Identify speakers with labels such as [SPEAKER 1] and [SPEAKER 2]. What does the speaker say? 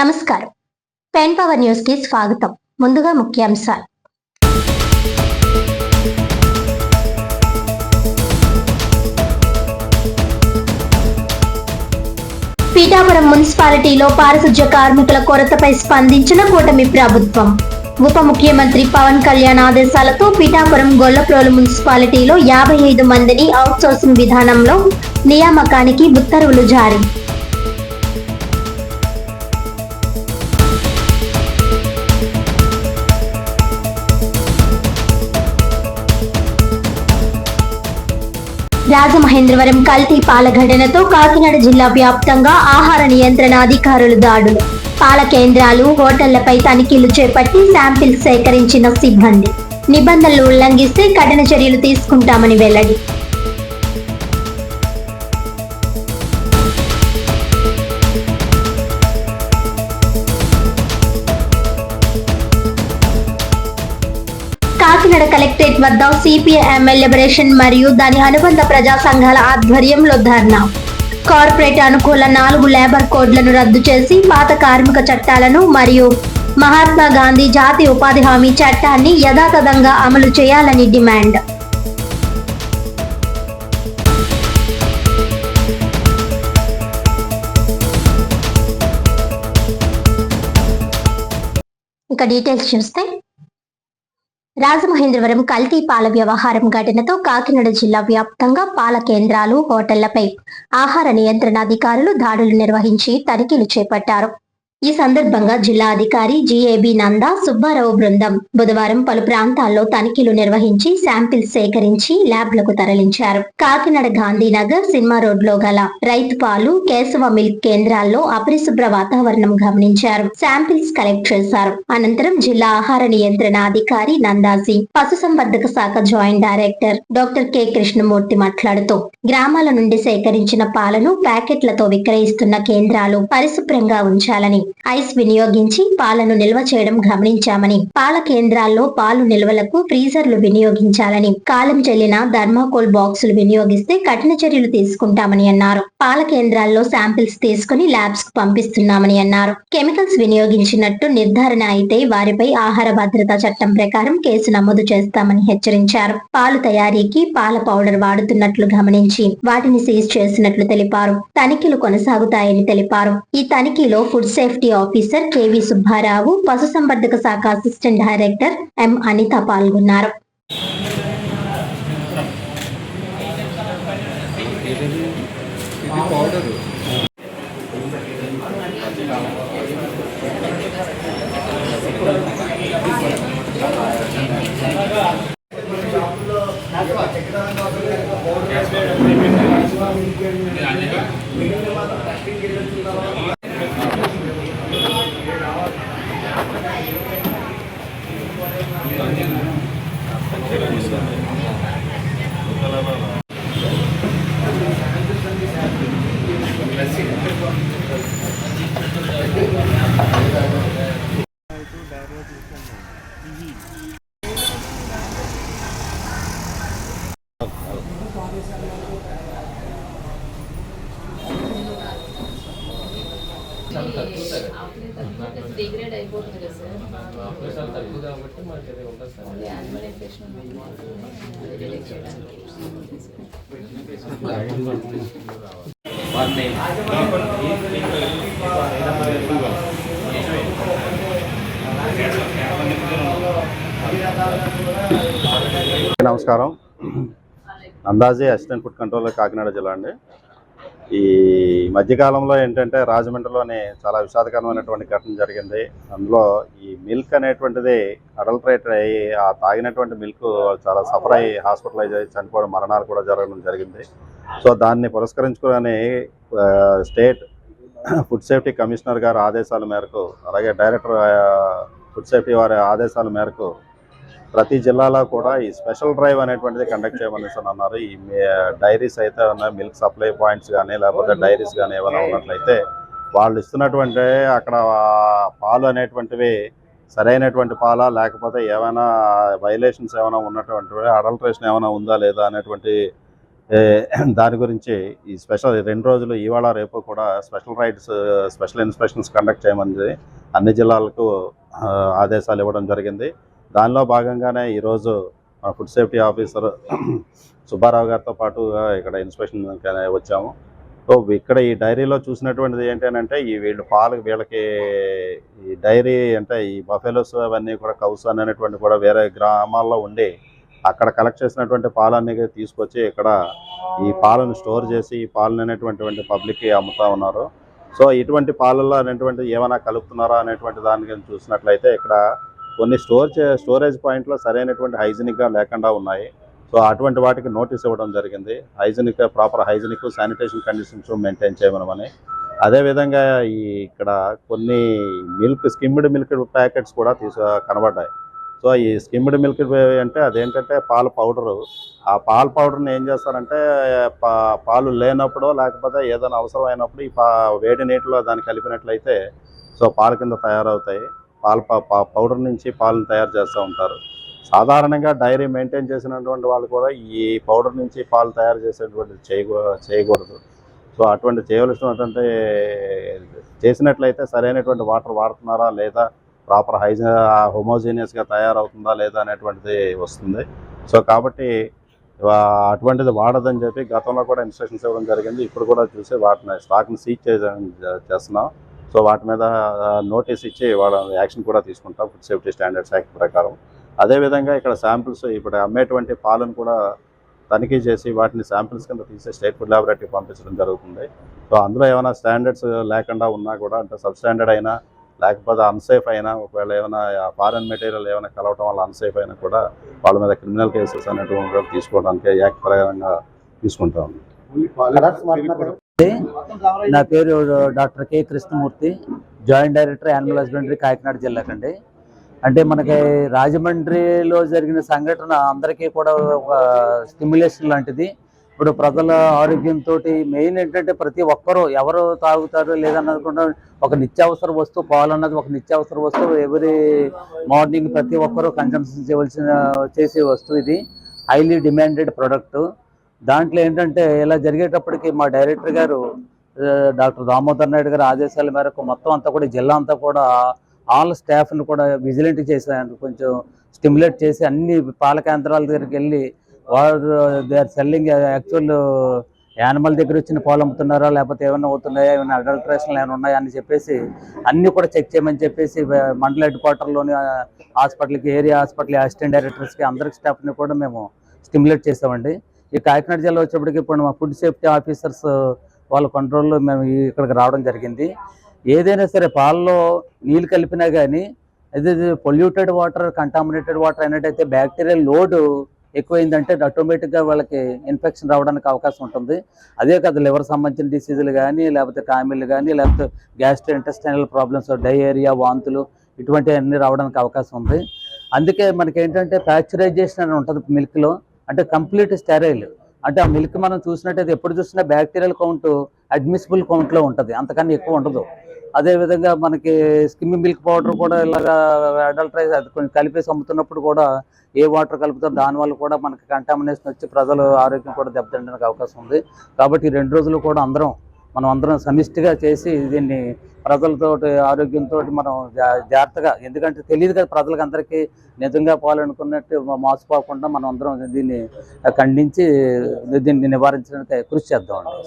[SPEAKER 1] నమస్కారం. Pen power news కి స్వాగతం. ముందుగా ముఖ్యాంశాలు. పీఠాపురం మున్సిపాలిటీలో పారిశుధ్య కార్మికుల కొరతపై స్పందించిన కూటమి ప్రభుత్వం. ఉప ముఖ్యమంత్రి పవన్ కళ్యాణ్ ఆదేశాలతో పీఠాపురం గొల్లప్రోలు మున్సిపాలిటీలో 55 మందిని అవుట్సోర్సింగ్ విధానంలో నియామకానికి ఉత్తర్వులు జారీ. రాజమహేంద్రవరం కల్తీ పాల ఘటనతో కాకినాడ జిల్లా వ్యాప్తంగా ఆహార నియంత్రణ అధికారులు దాడులు. పాల కేంద్రాలు, హోటళ్లపై తనిఖీలు చేపట్టి శాంపిల్స్ సేకరించిన సిబ్బంది. నిబంధనలు ఉల్లంఘిస్తే కఠిన చర్యలు తీసుకుంటామని వెల్లడి. కాకినాడ కలెక్టరేట్ వద్ద సిపిఐఎంఎల్ లిబరేషన్ మరియు దాని అనుబంధ ప్రజా సంఘాల ఆధ్వర్యంలో ధర్నా. కార్పొరేట్ అనుకూల 4 లేబర్ కోడ్లను రద్దు చేసి పాత కార్మిక చట్టాలను మరియు మహాత్మా గాంధీ జాతీయ ఉపాధి హామీ చట్టాన్ని యథాతథంగా అమలు చేయాలని డిమాండ్. ఇక డీటెయిల్స్ చూస్తే, రాజమహేంద్రవరం కల్తీ పాల వ్యవహారం ఘటనతో కాకినాడ జిల్లా వ్యాప్తంగా పాల కేంద్రాలు, హోటళ్లపై ఆహార నియంత్రణ అధికారులు దాడులు నిర్వహించి తనిఖీలు చేపట్టారు. ఈ సందర్భంగా జిల్లా అధికారి జిఏబి నందా సుబ్బారావు బృందం బుధవారం పలు ప్రాంతాల్లో తనిఖీలు నిర్వహించి శాంపిల్స్ సేకరించి ల్యాబ్లకు తరలించారు. కాకినాడ గాంధీనగర్, సినిమా రోడ్లో గల రైతు పాలు, కేశవ మిల్క్ కేంద్రాల్లో అపరిశుభ్ర వాతావరణం గమనించారు. శాంపిల్స్ కలెక్ట్ చేశారు. అనంతరం జిల్లా ఆహార నియంత్రణ అధికారి నందాజీ, పశుసంవర్ధక శాఖ joint director doctor K Krishnamurthy మాట్లాడుతూ, గ్రామాల నుండి సేకరించిన పాలను ప్యాకెట్లతో విక్రయిస్తున్న కేంద్రాలు పరిశుభ్రంగా ఉంచాలని, ఐస్ వినియోగించి పాలను నిల్వ చేయడం గమనించామని, పాల కేంద్రాల్లో పాలు నిల్వలకు ఫ్రీజర్లు వినియోగించాలని, కాలం చెల్లిన థర్మాకోల్ బాక్సులు వినియోగిస్తే కఠిన చర్యలు తీసుకుంటామని అన్నారు. పాల కేంద్రాల్లో శాంపిల్స్ తీసుకుని ల్యాబ్స్ కు పంపిస్తున్నామని అన్నారు. కెమికల్స్ వినియోగించినట్టు నిర్ధారణ అయితే వారిపై ఆహార భద్రతా చట్టం ప్రకారం కేసు నమోదు చేస్తామని హెచ్చరించారు. పాలు తయారీకి పాల పౌడర్ వాడుతున్నట్లు గమనించి వాటిని సీజ్ చేసినట్లు తెలిపారు. తనిఖీలు కొనసాగుతాయని తెలిపారు. ఈ తనిఖీలో food safety officer KV Subbarao, పశుసంవర్ధక శాఖ అసిస్టెంట్ డైరెక్టర్ ఎం అనిత పాల్గొన్నారు.
[SPEAKER 2] డిగ్రేడ్ అయిపోతుంది కదా సార్, తక్కువ కాబట్టి మనకి ఉంటుంది సార్. యానిమల్ ఇన్ఫెక్షన్ డిటెక్ట్ చేయడానికి
[SPEAKER 3] నమస్కారం. అందాజీ అసిస్టెంట్ ఫుడ్ కంట్రోలర్ కాకినాడ జిల్లా అండి. ఈ మధ్యకాలంలో ఏంటంటే రాజమండ్రిలోని చాలా విషాదకరమైనటువంటి ఘటన జరిగింది. అందులో ఈ మిల్క్ అనేటువంటిది అడల్టరేట్ అయ్యి ఆ తాగినటువంటి మిల్క్ చాలా సఫర్ అయ్యి హాస్పిటలైజ్ అయ్యి చనిపోవడం, మరణాలు కూడా జరగడం జరిగింది. సో దాన్ని పురస్కరించుకుని స్టేట్ ఫుడ్ సేఫ్టీ కమిషనర్ గారి ఆదేశాల మేరకు, అలాగే డైరెక్టర్ ఫుడ్ సేఫ్టీ వారి ఆదేశాల మేరకు ప్రతి జిల్లాలో కూడా ఈ స్పెషల్ డ్రైవ్ అనేటువంటిది కండక్ట్ చేయమని అన్నారు. ఈ డైరీస్ అయితే ఉన్నాయి, మిల్క్ సప్లై పాయింట్స్ కానీ లేకపోతే డైరీస్ కానీ ఏమైనా ఉన్నట్లయితే వాళ్ళు ఇస్తున్నటువంటి అక్కడ పాలు అనేటువంటివి సరైనటువంటి పాలా, లేకపోతే ఏమైనా వైలేషన్స్ ఏమైనా ఉన్నటువంటివి, అడల్ట్రేషన్ ఏమైనా ఉందా లేదా అనేటువంటి దాని గురించి ఈ స్పెషల్ 2 రోజులు ఇవాళ రేపు కూడా special rides, special inspections conduct చేయమని అన్ని జిల్లాలకు ఆదేశాలు ఇవ్వడం జరిగింది. దానిలో భాగంగానే ఈరోజు ఫుడ్ సేఫ్టీ ఆఫీసర్ సుబ్బారావు గారితో పాటుగా ఇక్కడ ఇన్స్పెక్షన్ వచ్చాము. సో ఇక్కడ ఈ డైరీలో చూసినటువంటిది ఏంటంటే వీళ్ళకి ఈ డైరీ అంటే ఈ బఫెలోస్ అవన్నీ కూడా కౌస్ అనేటువంటి కూడా వేరే గ్రామాల్లో ఉండి అక్కడ కలెక్ట్ చేసినటువంటి పాలన్నీ తీసుకొచ్చి ఇక్కడ ఈ పాలను స్టోర్ చేసి ఈ పాలను అనేటువంటి పబ్లిక్కి అమ్ముతా ఉన్నారు. సో ఇటువంటి పాలల్లో అనేటువంటి ఏమైనా కలుపుతున్నారా అనేటువంటి దానికి చూసినట్లయితే ఇక్కడ కొన్ని స్టోరేజ్ పాయింట్లో సరైనటువంటి హైజీనిక్గా లేకుండా ఉన్నాయి. సో అటువంటి వాటికి నోటీస్ ఇవ్వడం జరిగింది. Proper hygienic sanitation conditions maintain చేయమని. అదేవిధంగా ఇక్కడ కొన్ని స్కిమ్డ్ మిల్క్ ప్యాకెట్స్ కూడా కనబడ్డాయి. సో ఈ స్కిమ్డ్ మిల్క్ అంటే అదేంటంటే పాల పౌడరు. ఆ పాల పౌడర్ని ఏం చేస్తారంటే పాలు లేనప్పుడు లేకపోతే ఏదైనా అవసరం అయినప్పుడు ఈ వేడి నీటిలో దాన్ని కలిపినట్లయితే సో పాల కింద తయారవుతాయి. పౌడర్ నుంచి పాలను తయారు చేస్తూ ఉంటారు. సాధారణంగా డైరీ మెయింటైన్ చేసినటువంటి వాళ్ళు కూడా ఈ పౌడర్ నుంచి పాలు తయారు చేసేటువంటి చేయకూడదు. సో అటువంటి చేయవలసినటువంటి చేసినట్లయితే సరైనటువంటి వాటర్ వాడుతున్నారా లేదా, ప్రాపర్ హోమోజీనియస్గా తయారవుతుందా లేదా అనేటువంటిది వస్తుంది. సో కాబట్టి అటువంటిది వాడదని చెప్పి గతంలో కూడా ఇన్స్ట్రక్షన్స్ ఇవ్వడం జరిగింది. ఇప్పుడు కూడా చూసి వాటిని స్టాక్ని సీజ్ చేస్తున్నాం. సో వాటి మీద నోటీస్ ఇచ్చి వాళ్ళ యాక్షన్ కూడా తీసుకుంటాం ఫుడ్ సేఫ్టీ స్టాండర్డ్స్ యాక్ట్ ప్రకారం. అదేవిధంగా ఇక్కడ శాంపిల్స్ ఇప్పుడు అమ్మేటువంటి పాలను కూడా తనిఖీ చేసి వాటిని శాంపిల్స్ కింద తీసి స్టేట్ ఫుడ్ ల్యాబొరేటరీకి పంపించడం జరుగుతుంది. సో అందులో ఏమైనా స్టాండర్డ్స్ లేకుండా ఉన్నా కూడా అంటే సబ్ స్టాండర్డ్ అయినా లేకపోతే అన్సేఫ్ అయినా, ఒకవేళ ఏమైనా ఫారెన్ మెటీరియల్ ఏమైనా కలవటం వల్ల అన్సేఫ్ అయినా కూడా వాళ్ళ మీద క్రిమినల్ కేసెస్ అనేటువంటి తీసుకోవడానికి యాక్ట్ ప్రకారంగా తీసుకుంటాం.
[SPEAKER 4] నా పేరు doctor K Krishnamurthy, joint director animal husbandry Kakinada జిల్లాకండి. అంటే మనకి రాజమండ్రిలో జరిగిన సంఘటన అందరికీ కూడా ఒక స్టిమ్యులేషన్ లాంటిది. ఇప్పుడు ప్రజల ఆరోగ్యంతో మెయిన్ ఏంటంటే ప్రతి ఒక్కరూ ఎవరు తాగుతారు లేదన్నది ఒక నిత్యావసర వస్తువు, పాలు అన్నది ఒక నిత్యావసర వస్తువు. ఎవ్రీ మార్నింగ్ ప్రతి ఒక్కరూ కన్సంప్షన్ చేసే వస్తువు. ఇది హైలీ డిమాండెడ్ ప్రోడక్ట్. దాంట్లో ఏంటంటే ఇలా జరిగేటప్పటికి మా డైరెక్టర్ గారు డాక్టర్ దామోదర్ నాయుడు గారి ఆదేశాల మేరకు మొత్తం అంతా కూడా జిల్లా అంతా కూడా ఆల్ స్టాఫ్ని కూడా విజిలెంట్ చేశాను. కొంచెం స్టిమ్యులేట్ చేసి అన్ని పాల కేంద్రాల దగ్గరికి వెళ్ళి వారు they are selling actually animal దగ్గర వచ్చిన పాలు అమ్ముతున్నారా లేకపోతే ఏమైనా అవుతున్నాయా, ఏమైనా అడల్ట్రేషన్లు ఏమైనా ఉన్నాయా అని చెప్పేసి అన్నీ కూడా చెక్ చేయమని చెప్పేసి మండల హెడ్ క్వార్టర్లోని హాస్పిటల్కి, ఏరియా హాస్పిటల్ అసిస్టెంట్ డైరెక్టర్స్కి అందరికి స్టాఫ్ని కూడా మేము స్టిమ్యులేట్ చేసామండి. ఈ కాకినాడ జిల్లా వచ్చేప్పటికి ఇప్పుడు మా ఫుడ్ సేఫ్టీ ఆఫీసర్స్ వాళ్ళ కంట్రోల్లో మేము ఇక్కడికి రావడం జరిగింది. ఏదైనా సరే పాలలో నీళ్ళు కలిపినా కానీ అది పొల్యూటెడ్ వాటర్, కంటామినేటెడ్ వాటర్ అయినట్టయితే బ్యాక్టీరియల్ లోడ్ ఎక్కువైందంటే ఆటోమేటిక్గా వాళ్ళకి ఇన్ఫెక్షన్ రావడానికి అవకాశం ఉంటుంది. అదే కాదు లివర్ సంబంధించిన డిసీజులు కానీ లేకపోతే కామిళ్ళు కానీ లేకపోతే గ్యాస్ట్రో ఇంటెస్టైనల్ ప్రాబ్లమ్స్, డయేరియా, వాంతులు ఇటువంటివన్నీ రావడానికి అవకాశం ఉంది. అందుకే మనకి ఏంటంటే ప్యాస్చరైజేషన్ అని ఉంటుంది మిల్క్లో, అంటే కంప్లీట్ స్టెరైల్. అంటే ఆ మిల్క్ మనం చూసినట్టయితే ఎప్పుడు చూసినా బ్యాక్టీరియల్ కౌంట్ అడ్మిసిబుల్ కౌంట్లో ఉంటుంది, అంతకన్నా ఎక్కువ ఉండదు. అదేవిధంగా మనకి స్కిమ్ మిల్క్ పౌడర్ కూడా ఇలాగా అడల్ట్రైజ్ అది కొంచెం కలిపేసి అమ్ముతున్నప్పుడు కూడా ఏ వాటర్ కలుపుతారో దానివల్ల కూడా మనకి కంటామినేషన్ వచ్చి ప్రజల ఆరోగ్యం కూడా దెబ్బతినడానికి అవకాశం ఉంది. కాబట్టి 2 రోజులు కూడా మనం అందరం సమిష్టిగా చేసి దీన్ని ప్రజలతో ఆరోగ్యంతో మనం జాగ్రత్తగా, ఎందుకంటే తెలియదు కదా ప్రజలకు అందరికీ నిజంగా పాలనుకున్నట్టు మోసపోకుండా మనం అందరం దీన్ని ఖండించి దీన్ని నివారించడానికి కృషి చేద్దామండి.